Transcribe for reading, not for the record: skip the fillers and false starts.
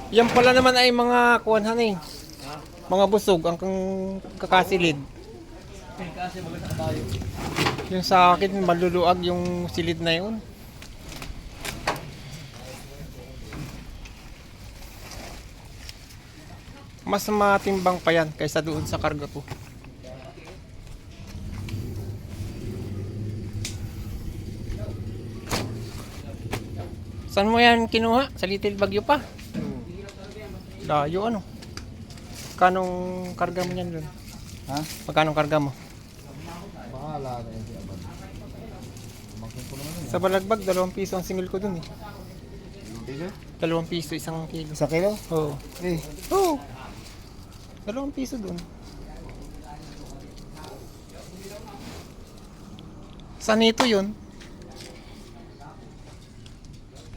Yan pala naman ay mga kuwanhan eh. Mga busog ang kakasilid. Kasi maganda tayo. Yung sa akin maluluag yung silid na yun. Mas matimbang pa yan kaysa doon sa karga ko. Saan mo yan kinuha? Sa Little Baguio pa? Layo ano? Kanong karga mo yan doon? Ha? Magkano karga mo? Bahala na yun siya ba? Makin ko naman yun. Sa Balagbag, 2 piso ang singil ko dun eh. Piso? 2 piso isang kilo. Sa kilo? Oo. Eh. Oo. 2 piso dun. Saan ito yun?